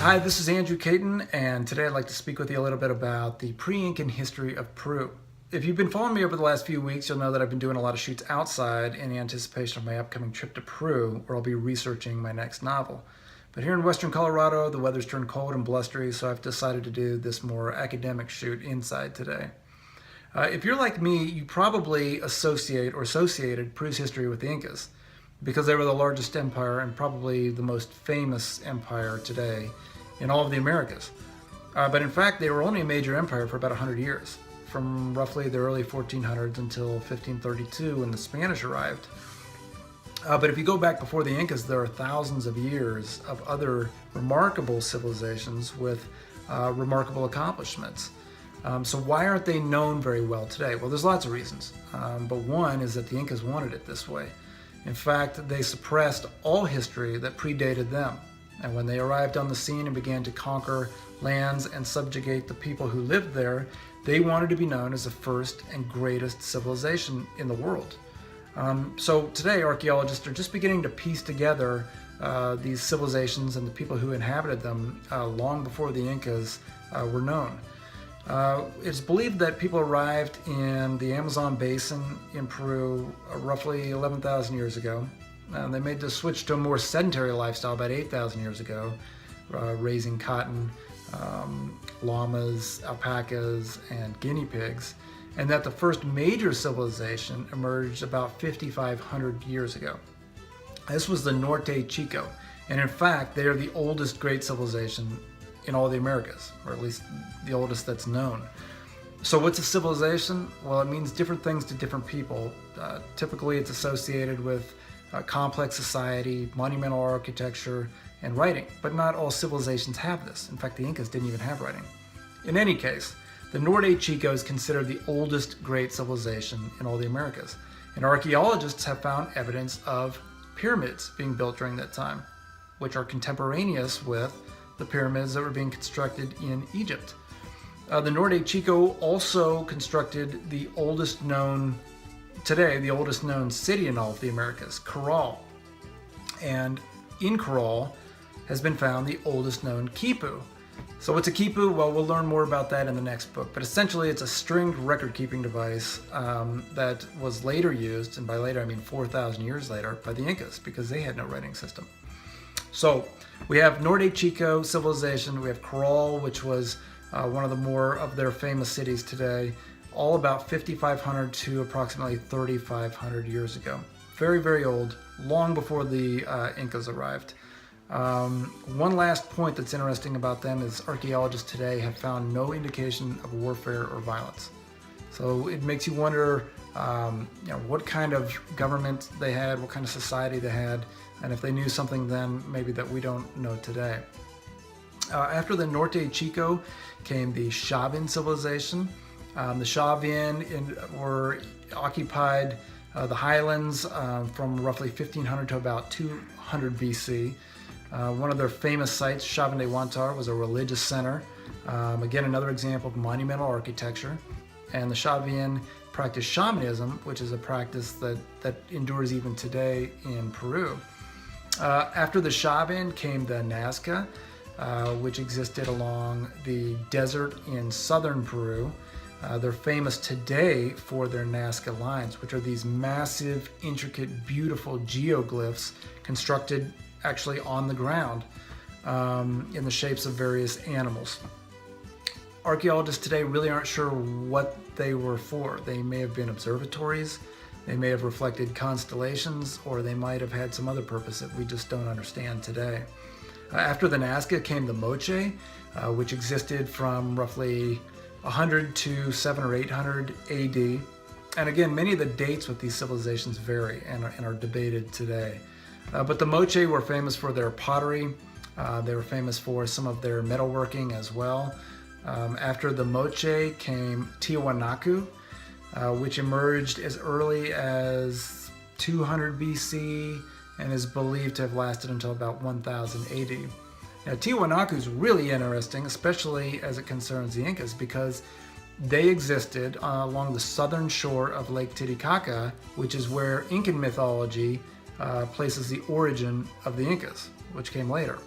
Hi, this is Andrew Caton, and today I'd like to speak with you a little bit about the pre-Incan history of Peru. If you've been following me over the last few weeks, you'll know that I've been doing a lot of shoots outside in anticipation of my upcoming trip to Peru, where I'll be researching my next novel. But here in western Colorado, the weather's turned cold and blustery, so I've decided to do this more academic shoot inside today. If you're like me, you probably associated Peru's history with the Incas, because they were the largest empire and probably the most famous empire today in all of the Americas. But in fact, they were only a major empire for about 100 years, from roughly the early 1400s until 1532 when the Spanish arrived. But if you go back before the Incas, there are thousands of years of other remarkable civilizations with remarkable accomplishments. So why aren't they known very well today? Well, there's lots of reasons. But one is that the Incas wanted it this way. In fact, they suppressed all history that predated them. And when they arrived on the scene and began to conquer lands and subjugate the people who lived there, they wanted to be known as the first and greatest civilization in the world. So today, archaeologists are just beginning to piece together these civilizations and the people who inhabited them long before the Incas were known. It's believed that people arrived in the Amazon basin in Peru roughly 11,000 years ago. They made the switch to a more sedentary lifestyle about 8,000 years ago, raising cotton, llamas, alpacas, and guinea pigs, and that the first major civilization emerged about 5,500 years ago. This was the Norte Chico, and in fact, they are the oldest great civilization in all the Americas, or at least the oldest that's known. So what's a civilization? Well, it means different things to different people. Typically, it's associated with complex society, monumental architecture, and writing, but not all civilizations have this. In fact, the Incas didn't even have writing. In any case, the Norte Chico is considered the oldest great civilization in all the Americas, and archaeologists have found evidence of pyramids being built during that time, which are contemporaneous with the pyramids that were being constructed in Egypt. The Norte Chico also constructed the oldest known city in all of the Americas, Caral. And in Caral has been found the oldest known quipu. So what's a quipu? Well, we'll learn more about that in the next book, but essentially it's a stringed record-keeping device that was later used, and by later I mean 4,000 years later, by the Incas, because they had no writing system. So we have Norte Chico civilization, we have Caral, which was one of the more of their famous cities today, all about 5,500 to approximately 3,500 years ago. Very, very old, long before the Incas arrived. One last point that's interesting about them is archaeologists today have found no indication of warfare or violence. So it makes you wonder what kind of government they had, what kind of society they had, and if they knew something then maybe that we don't know today. After the Norte Chico came the Shahban civilization. The Shahban occupied the highlands from roughly 1500 to about 200 BC. One of their famous sites, Shahban was a religious center. Again, another example of monumental architecture. And the Shahban practiced shamanism, which is a practice that endures even today in Peru. After the Shahban came the Nazca, which existed along the desert in southern Peru. They're famous today for their Nazca lines, which are these massive, intricate, beautiful geoglyphs constructed actually on the ground in the shapes of various animals. Archaeologists today really aren't sure what they were for. They may have been observatories, they may have reflected constellations, or they might have had some other purpose that we just don't understand today. After the Nazca came the Moche, which existed from roughly 100 to 700 or 800 AD. And again, many of the dates with these civilizations vary and are debated today. But the Moche were famous for their pottery. They were famous for some of their metalworking as well. After the Moche came Tiahuanaco, which emerged as early as 200 BC and is believed to have lasted until about 1000 AD. Now, Tiahuanaco is really interesting, especially as it concerns the Incas, because they existed along the southern shore of Lake Titicaca, which is where Incan mythology places the origin of the Incas, which came later.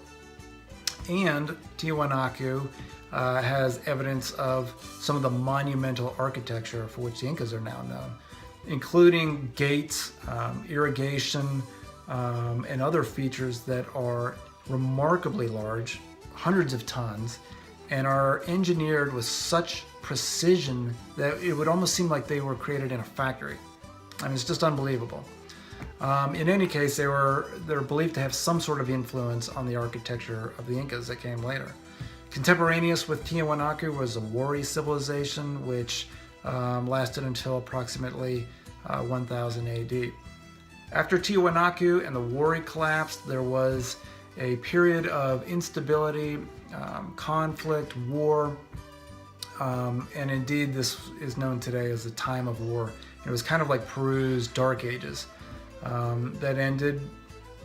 And Tiahuanaco has evidence of some of the monumental architecture for which the Incas are now known, including gates, irrigation, and other features that are remarkably large, hundreds of tons, and are engineered with such precision that it would almost seem like they were created in a factory. I mean, it's just unbelievable. In any case, they're believed to have some sort of influence on the architecture of the Incas that came later. Contemporaneous with Tiahuanaco was the Wari civilization, which lasted until approximately 1000 AD. After Tiahuanaco and the Wari collapsed, there was a period of instability, conflict, war, and indeed this is known today as the time of war. It was kind of like Peru's Dark Ages that ended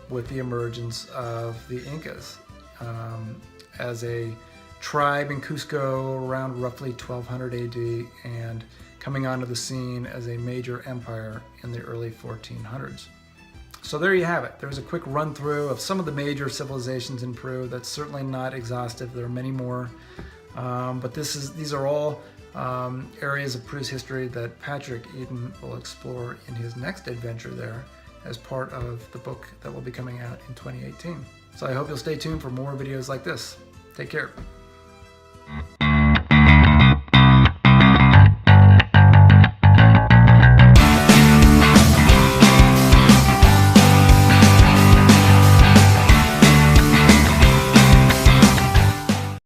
with the emergence of the Incas as a tribe in Cusco around roughly 1200 AD and coming onto the scene as a major empire in the early 1400s. So there you have it. There's a quick run through of some of the major civilizations in Peru. That's certainly not exhaustive. There are many more, but these are all areas of Peru's history that Patrick Eden will explore in his next adventure there as part of the book that will be coming out in 2018. So I hope you'll stay tuned for more videos like this. Take care.